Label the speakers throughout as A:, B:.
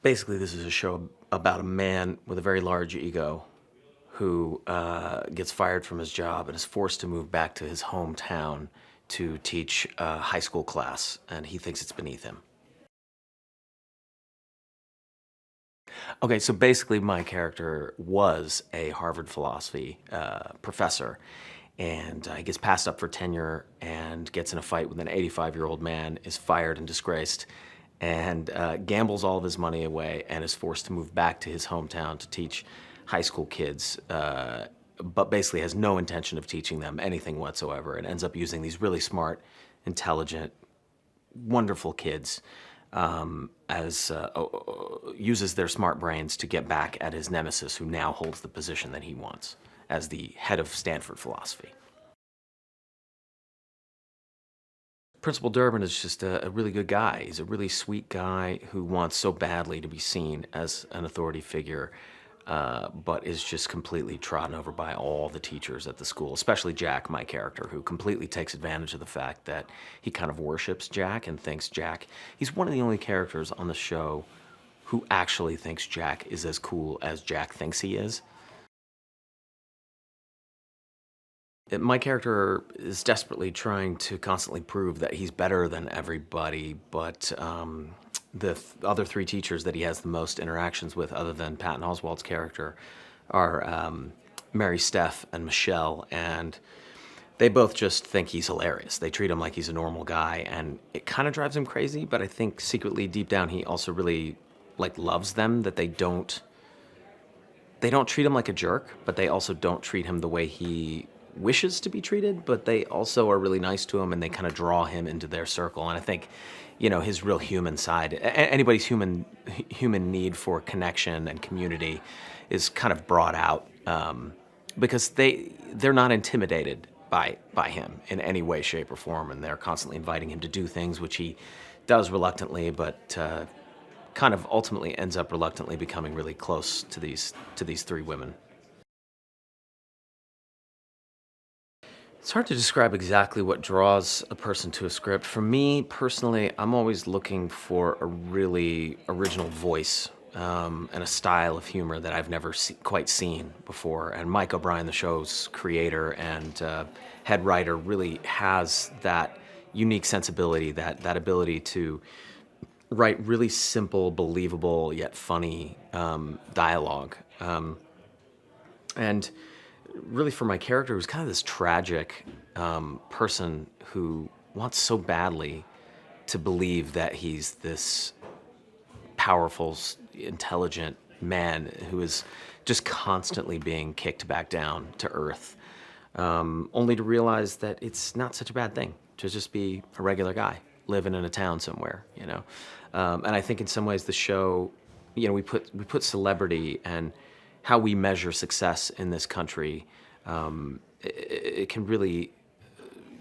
A: Basically, this is a show about a man with a very large ego who gets fired from his job and is forced to move back to his hometown to teach a high school class, and he thinks it's beneath him. Okay, so basically, my character was a Harvard philosophy professor, and he gets passed up for tenure and gets in a fight with an 85-year-old man, is fired and disgraced, and gambles all of his money away and is forced to move back to his hometown to teach high school kids, but basically has no intention of teaching them anything whatsoever, and ends up using these really smart, intelligent, wonderful kids as uses their smart brains to get back at his nemesis, who now holds the position that he wants as the head of Stanford philosophy. Principal Durbin is just a really good guy. He's a really sweet guy who wants so badly to be seen as an authority figure, but is just completely trodden over by all the teachers at the school, especially Jack, my character, who completely takes advantage of the fact that he kind of worships Jack and thinks Jack, he's one of the only characters on the show who actually thinks Jack is as cool as Jack thinks he is. My character is desperately trying to constantly prove that he's better than everybody, but other three teachers that he has the most interactions with, other than Patton Oswalt's character, are Mary, Steph, and Michelle, and they both just think he's hilarious. They treat him like he's a normal guy, and it kind of drives him crazy, but I think secretly, deep down, he also really loves them, that they don't treat him like a jerk, but they also don't treat him the way he wishes to be treated, but they also are really nice to him, and they kind of draw him into their circle. And I think, his real human side, anybody's human need for connection and community is kind of brought out, because they're not intimidated by him in any way, shape, or form, and they're constantly inviting him to do things which he does reluctantly, but kind of ultimately ends up reluctantly becoming really close to these three women. It's hard to describe exactly what draws a person to a script. For me personally, I'm always looking for a really original voice, and a style of humor that I've never quite seen before. And Mike O'Brien, the show's creator and head writer, really has that unique sensibility, that ability to write really simple, believable, yet funny dialogue. And really, for my character, who's kind of this tragic person who wants so badly to believe that he's this powerful, intelligent man who is just constantly being kicked back down to earth, only to realize that it's not such a bad thing to just be a regular guy living in a town somewhere, And I think in some ways the show, we put celebrity and how we measure success in this country, it can really,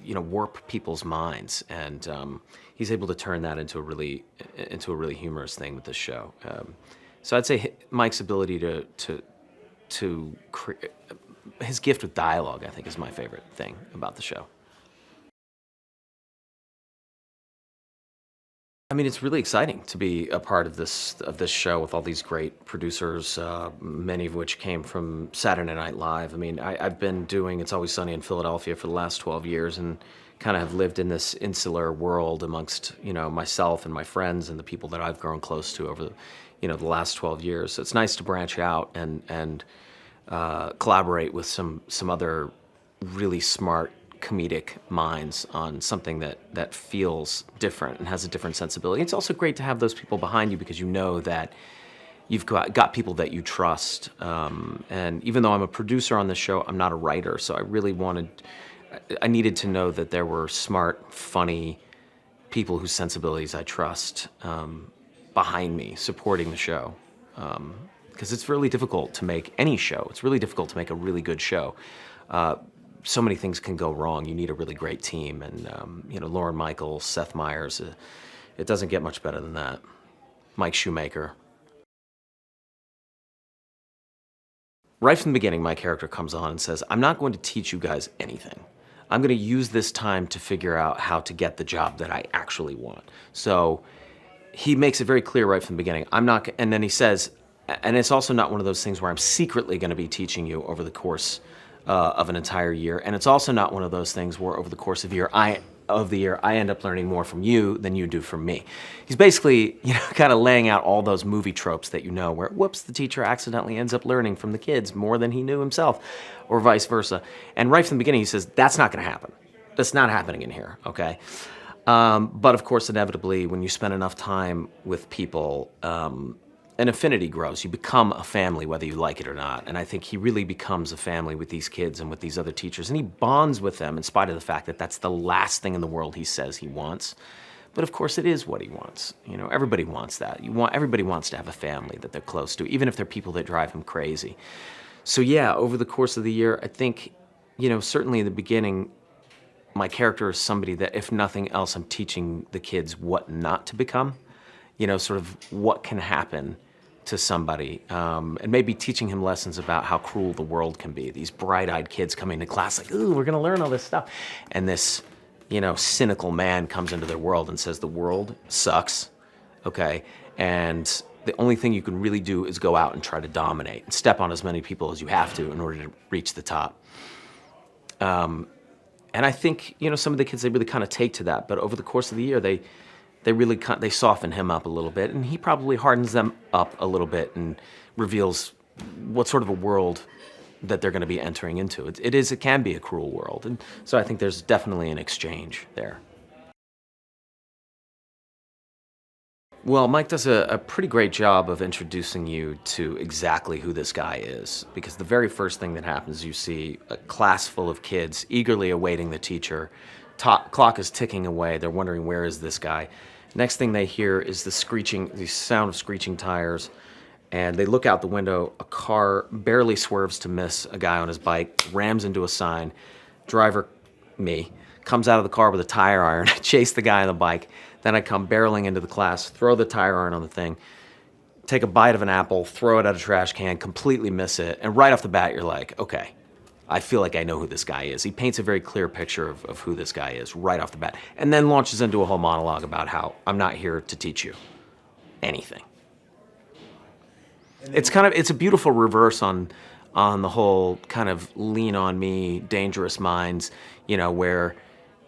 A: warp people's minds, and he's able to turn that into a really humorous thing with this show. So I'd say Mike's ability his gift with dialogue, I think, is my favorite thing about the show. I mean, it's really exciting to be a part of this show with all these great producers, many of which came from Saturday Night Live. I mean, I've been doing It's Always Sunny in Philadelphia for the last 12 years, and kind of have lived in this insular world amongst myself and my friends and the people that I've grown close to over the last 12 years. So it's nice to branch out and collaborate with some other really smart comedic minds on something that feels different and has a different sensibility. It's also great to have those people behind you, because you know that you've got people that you trust. And even though I'm a producer on the show, I'm not a writer. So I needed to know that there were smart, funny people whose sensibilities I trust behind me, supporting the show. Because it's really difficult to make any show. It's really difficult to make a really good show. So many things can go wrong. You need a really great team, and Lorne Michaels, Seth Meyers. It doesn't get much better than that. Mike Shoemaker. Right from the beginning, my character comes on and says, "I'm not going to teach you guys anything. I'm going to use this time to figure out how to get the job that I actually want." So he makes it very clear right from the beginning. I'm not, and then he says, and it's also not one of those things where I'm secretly going to be teaching you over the course of an entire year, and it's also not one of those things where over the course of the year I end up learning more from you than you do from me. He's basically, kind of laying out all those movie tropes that where whoops, the teacher accidentally ends up learning from the kids more than he knew himself, or vice versa. And right from the beginning, he says that's not going to happen. That's not happening in here. Okay. But of course, inevitably, when you spend enough time with people, an affinity grows. You become a family, whether you like it or not. And I think he really becomes a family with these kids and with these other teachers. And he bonds with them in spite of the fact that that's the last thing in the world he says he wants. But of course, it is what he wants. Everybody wants that. Everybody wants to have a family that they're close to, even if they're people that drive him crazy. So yeah, over the course of the year, I think, certainly in the beginning, my character is somebody that, if nothing else, I'm teaching the kids what not to become, sort of what can happen to somebody, and maybe teaching him lessons about how cruel the world can be. These bright-eyed kids coming to class like, ooh, we're going to learn all this stuff. And this, cynical man comes into their world and says the world sucks, okay? And the only thing you can really do is go out and try to dominate and step on as many people as you have to in order to reach the top. And I think, some of the kids, they really kind of take to that. But over the course of the year, they they soften him up a little bit, and he probably hardens them up a little bit and reveals what sort of a world that they're going to be entering into. It can be a cruel world, and so I think there's definitely an exchange there. Well, Mike does a pretty great job of introducing you to exactly who this guy is, because the very first thing that happens, you see a class full of kids eagerly awaiting the teacher. Clock is ticking away. They're wondering, where is this guy? Next thing they hear is the sound of screeching tires, and they look out the window. A car barely swerves to miss a guy on his bike, rams into a sign. Driver, me, comes out of the car with a tire iron, chase the guy on the bike. Then I come barreling into the class, throw the tire iron on the thing, take a bite of an apple, throw it at a trash can, completely miss it, and right off the bat you're like, okay, I feel like I know who this guy is. He paints a very clear picture of who this guy is right off the bat, and then launches into a whole monologue about how I'm not here to teach you anything. It's a beautiful reverse on the whole kind of lean on me, dangerous minds, where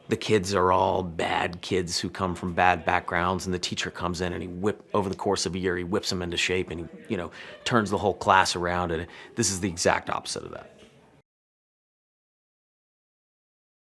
A: the kids are all bad kids who come from bad backgrounds, and the teacher comes in and over the course of a year, he whips them into shape, and he, turns the whole class around, and this is the exact opposite of that.